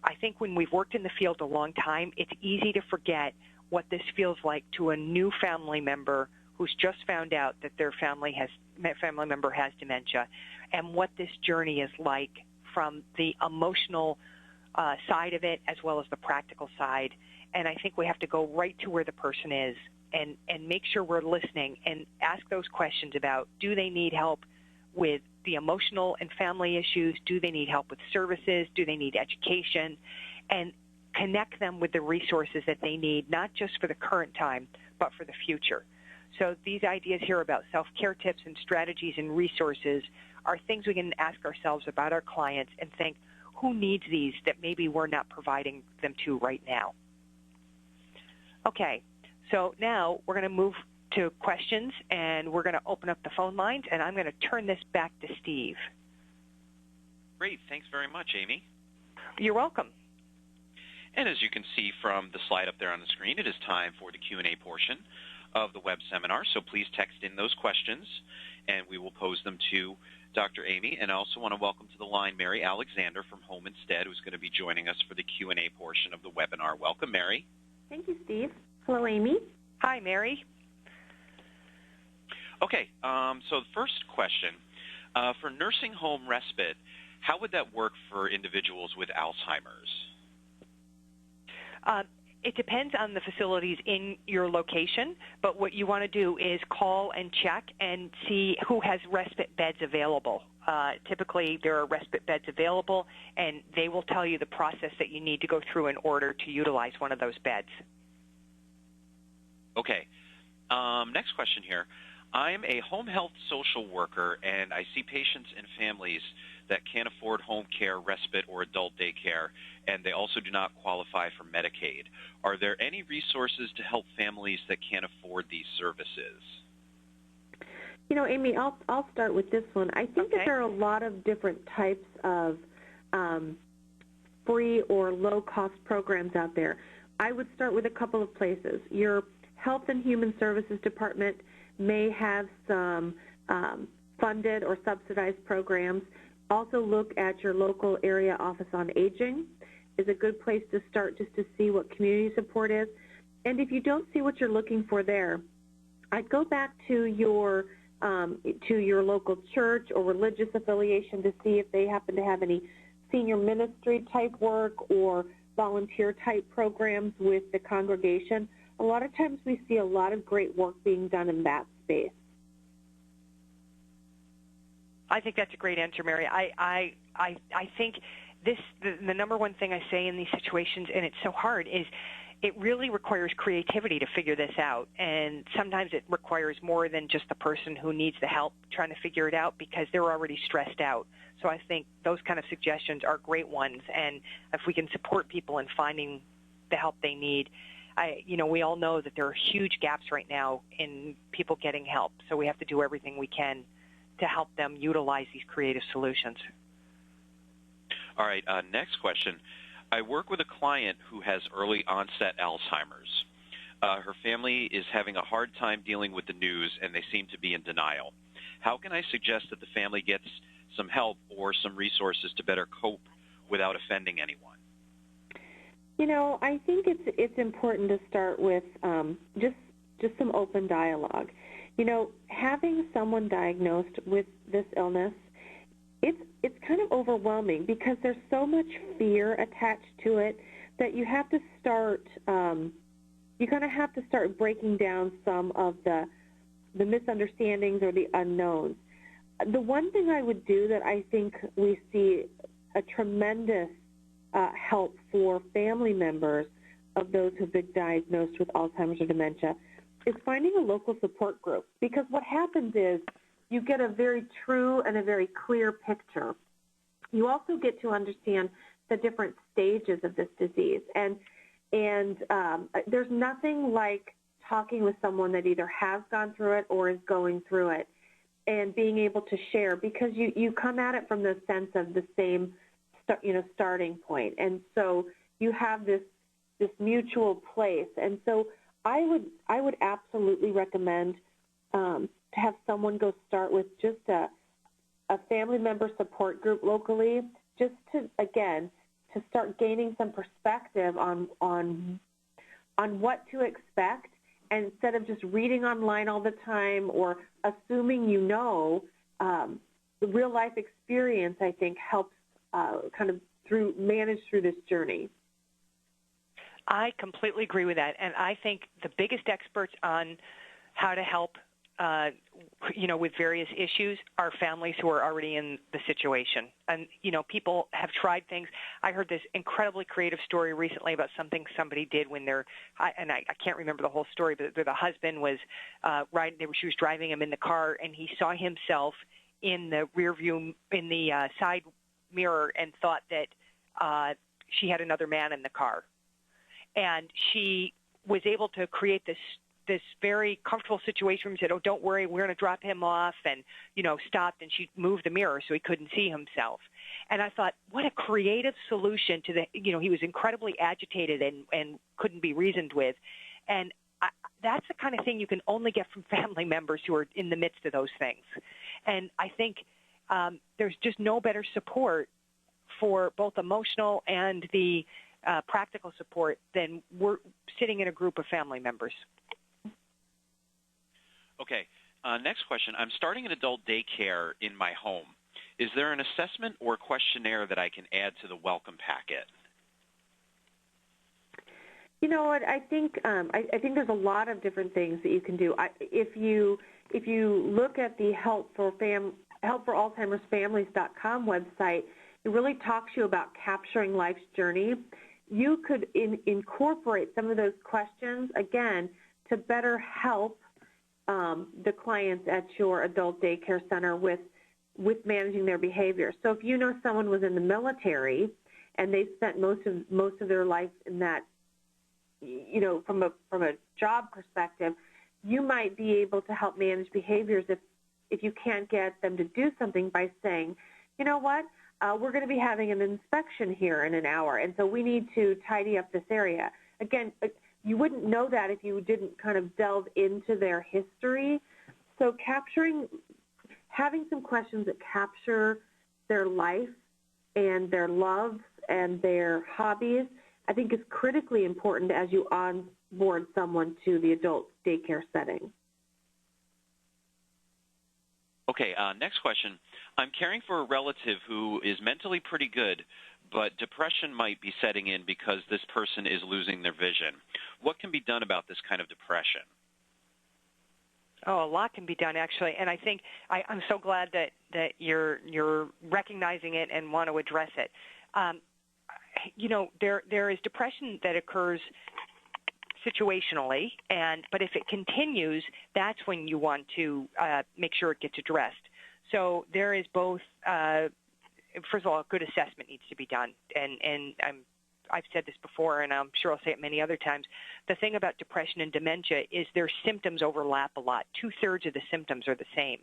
I think when we've worked in the field a long time, it's easy to forget what this feels like to a new family member who's just found out that their family member has dementia, and what this journey is like from the emotional side of it as well as the practical side. And I think we have to go right to where the person is and make sure we're listening and ask those questions about, do they need help with the emotional and family issues? Do they need help with services? Do they need education? And connect them with the resources that they need, not just for the current time, but for the future. So these ideas here about self-care tips and strategies and resources are things we can ask ourselves about our clients and think, who needs these that maybe we're not providing them to right now? Okay, so now we're going to move to questions, and we're going to open up the phone lines, and I'm going to turn this back to Steve. Great. Thanks very much, Amy. You're welcome. And as you can see from the slide up there on the screen, it is time for the Q&A portion of the web seminar. So please text in those questions, and we will pose them to Dr. Amy. And I also want to welcome to the line Mary Alexander from Home Instead, who's going to be joining us for the Q&A portion of the webinar. Welcome, Mary. Thank you, Steve. Hello, Amy. Hi, Mary. Okay, so the first question, for nursing home respite, how would that work for individuals with Alzheimer's? It depends on the facilities in your location, but what you want to do is call and check and see who has respite beds available. Typically, there are respite beds available, and they will tell you the process that you need to go through in order to utilize one of those beds. Okay. Next question here. I'm a home health social worker, and I see patients and families that can't afford home care, respite, or adult daycare, and they also do not qualify for Medicaid. Are there any resources to help families that can't afford these services? You know, Amy, I'll start with this one. I think that there are a lot of different types of free or low-cost programs out there. I would start with a couple of places. Your Health and Human Services Department may have some funded or subsidized programs. Also look at your local area office on aging is a good place to start just to see what community support is. And if you don't see what you're looking for there, I'd go back to your local church or religious affiliation to see if they happen to have any senior ministry type work or volunteer type programs with the congregation. A lot of times we see a lot of great work being done in that space. I think that's a great answer, Mary. I think the number one thing I say in these situations, and it's so hard, is it really requires creativity to figure this out. And sometimes it requires more than just the person who needs the help trying to figure it out because they're already stressed out. So I think those kind of suggestions are great ones. And if we can support people in finding the help they need, we all know that there are huge gaps right now in people getting help. So we have to do everything we can to help them utilize these creative solutions. All right, next question. I work with a client who has early onset Alzheimer's. Her family is having a hard time dealing with the news, and they seem to be in denial. How can I suggest that the family gets some help or some resources to better cope without offending anyone? You know, I think it's important to start with just some open dialogue. You know, having someone diagnosed with this illness, it's kind of overwhelming because there's so much fear attached to it that you have to start you kind of have to start breaking down some of the misunderstandings or the unknowns. The one thing I would do that I think we see a tremendous help for family members of those who've been diagnosed with Alzheimer's or dementia is finding a local support group, because what happens is you get a very true and a very clear picture. You also get to understand the different stages of this disease, and there's nothing like talking with someone that either has gone through it or is going through it and being able to share, because you come at it from the sense of the same starting point, and so you have this mutual place. And so I would absolutely recommend to have someone go start with just a family member support group locally, just to start gaining some perspective on what to expect, and instead of just reading online all the time or assuming the real life experience, I think, helps kind of manage through this journey. I completely agree with that, and I think the biggest experts on how to help, with various issues are families who are already in the situation. And, people have tried things. I heard this incredibly creative story recently about something somebody did when I can't remember the whole story, but the husband was she was driving him in the car, and he saw himself in the rear view, in the side mirror, and thought that she had another man in the car. And she was able to create this very comfortable situation where he said, "Oh, don't worry, we're going to drop him off," and, stopped, and she moved the mirror so he couldn't see himself. And I thought, what a creative solution to the, he was incredibly agitated and couldn't be reasoned with. And that's the kind of thing you can only get from family members who are in the midst of those things. And I think there's just no better support for both emotional and the practical support than we're sitting in a group of family members. Okay, next question. I'm starting an adult daycare in my home. Is there an assessment or questionnaire that I can add to the welcome packet? You know what? I think there's a lot of different things that you can do. If you look at the Help for Alzheimer's Families.com website, it really talks to you about capturing life's journey. You could incorporate some of those questions, again, to better help the clients at your adult daycare center with managing their behavior. So if you know someone was in the military and they spent most of their life in that, from a job perspective, you might be able to help manage behaviors if you can't get them to do something by saying, you know what, we're going to be having an inspection here in an hour, and so we need to tidy up this area. Again, you wouldn't know that if you didn't kind of delve into their history. So having some questions that capture their life and their loves and their hobbies, I think is critically important as you onboard someone to the adult daycare setting. Okay, next question. I'm caring for a relative who is mentally pretty good, but depression might be setting in because this person is losing their vision. What can be done about this kind of depression? Oh, a lot can be done, actually, and I think I'm so glad that you're recognizing it and want to address it. There is depression that occurs situationally, but if it continues, that's when you want to make sure it gets addressed. So there is both. First of all, a good assessment needs to be done, and I've said this before, and I'm sure I'll say it many other times. The thing about depression and dementia is their symptoms overlap a lot. 2/3 of the symptoms are the same.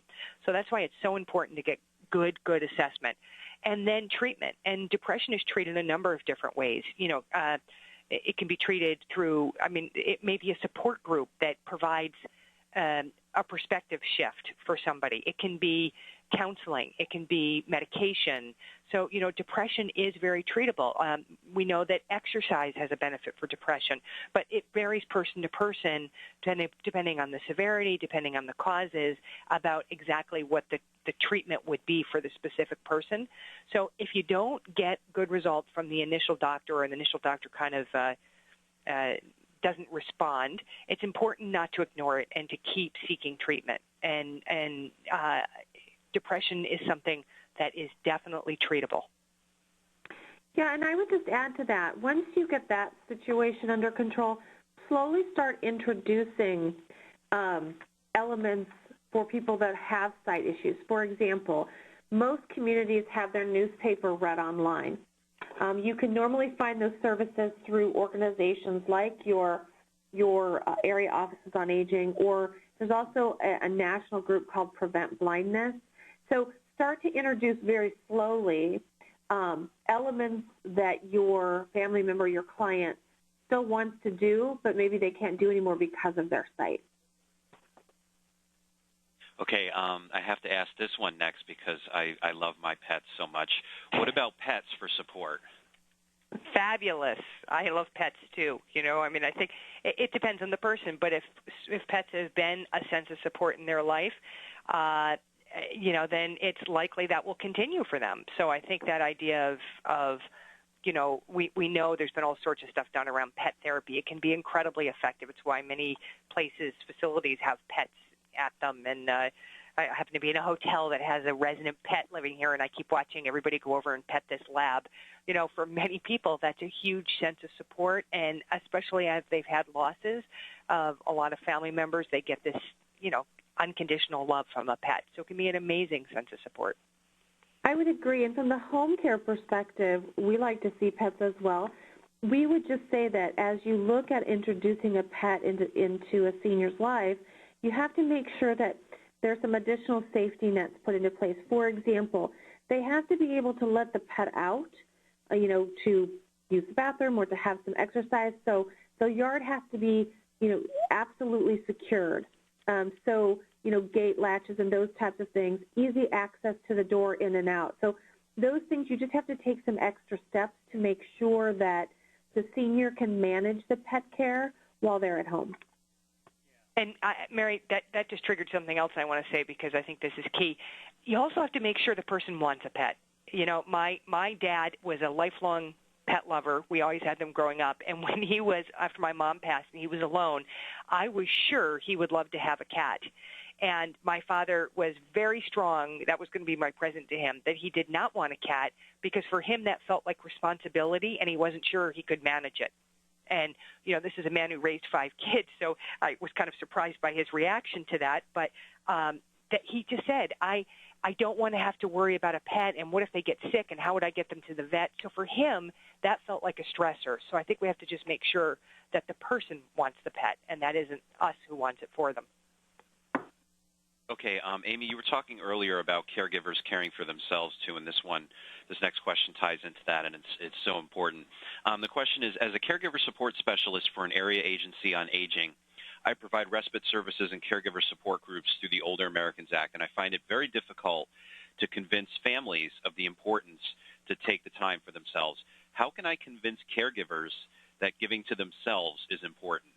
So that's why it's so important to get good assessment. And then treatment. And depression is treated a number of different ways. It can be treated through, it may be a support group that provides a perspective shift for somebody. It can be counseling. It can be medication. So, depression is very treatable. We know that exercise has a benefit for depression, but it varies person to person, depending on the severity, depending on the causes, about exactly what the treatment would be for the specific person. So if you don't get good results from the initial doctor, or the initial doctor kind of doesn't respond, it's important not to ignore it and to keep seeking treatment. And depression is something that is definitely treatable. Yeah, and I would just add to that, once you get that situation under control, slowly start introducing elements for people that have sight issues. For example, most communities have their newspaper read online. You can normally find those services through organizations like your area offices on aging, or there's also a national group called Prevent Blindness. So start to introduce very slowly elements that your family member, your client, still wants to do, but maybe they can't do anymore because of their sight. Okay, I have to ask this one next because I love my pets so much. What about pets for support? Fabulous. I love pets too. I think it depends on the person, but if pets have been a sense of support in their life, then it's likely that will continue for them. So I think that idea of we know there's been all sorts of stuff done around pet therapy. It can be incredibly effective. It's why many places, facilities have pets at them. And I happen to be in a hotel that has a resident pet living here, and I keep watching everybody go over and pet this lab. For many people, that's a huge sense of support, and especially as they've had losses of a lot of family members, they get this, unconditional love from a pet. So it can be an amazing sense of support. I would agree. And from the home care perspective, we like to see pets as well. We would just say that as you look at introducing a pet into a senior's life, you have to make sure that there's some additional safety nets put into place. For example, they have to be able to let the pet out, to use the bathroom or to have some exercise. So the yard has to be, absolutely secured. Gate latches and those types of things, easy access to the door in and out. So those things, you just have to take some extra steps to make sure that the senior can manage the pet care while they're at home. And Mary, that just triggered something else I want to say, because I think this is key. You also have to make sure the person wants a pet. My dad was a lifelong pet lover. We always had them growing up. And when after my mom passed and he was alone, I was sure he would love to have a cat. And my father was very strong, that was going to be my present to him, that he did not want a cat because for him that felt like responsibility and he wasn't sure he could manage it. And, this is a man who raised 5 kids, so I was kind of surprised by his reaction to that. But that he just said, I don't want to have to worry about a pet, and what if they get sick, and how would I get them to the vet? So for him, that felt like a stressor. So I think we have to just make sure that the person wants the pet, and that isn't us who wants it for them. Okay, Amy, you were talking earlier about caregivers caring for themselves too, and this next question ties into that, and it's so important. The question is, as a caregiver support specialist for an area agency on aging, I provide respite services and caregiver support groups through the Older Americans Act, and I find it very difficult to convince families of the importance to take the time for themselves. How can I convince caregivers that giving to themselves is important?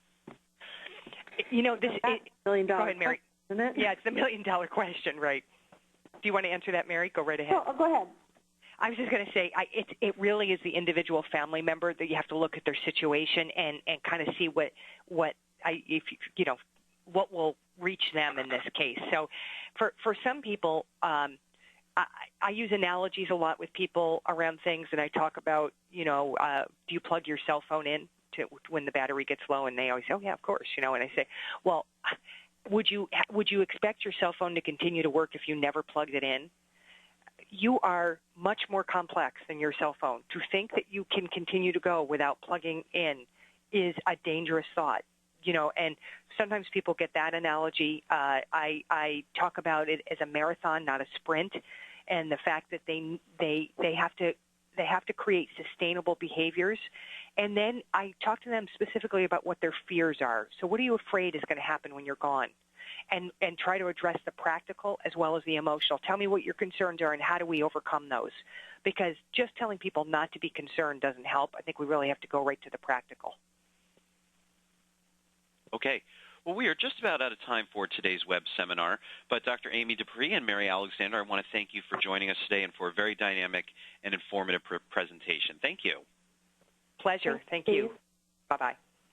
This is $1 million. Go ahead, Mary. Isn't it? Yeah, it's the $1 million question, right? Do you want to answer that, Mary? Go right ahead. No, go ahead. I was just going to say, it really is the individual family member that you have to look at their situation and kind of see what will reach them in this case. So, for some people, I use analogies a lot with people around things, and I talk about, do you plug your cell phone in to when the battery gets low? And they always say, oh yeah, of course, and I say, well, would you expect your cell phone to continue to work if you never plugged it in? You are much more complex than your cell phone. To think that you can continue to go without plugging in is a dangerous thought, and sometimes people get that analogy. I talk about it as a marathon, not a sprint, and the fact that they have to create sustainable behaviors. And then I talk to them specifically about what their fears are. So what are you afraid is going to happen when you're gone? And try to address the practical as well as the emotional. Tell me what your concerns are and how do we overcome those? Because just telling people not to be concerned doesn't help. I think we really have to go right to the practical. Okay. Well, we are just about out of time for today's web seminar, but Dr. Amy Dupree and Mary Alexander, I want to thank you for joining us today and for a very dynamic and informative presentation. Thank you. Pleasure. Thank you. Bye-bye.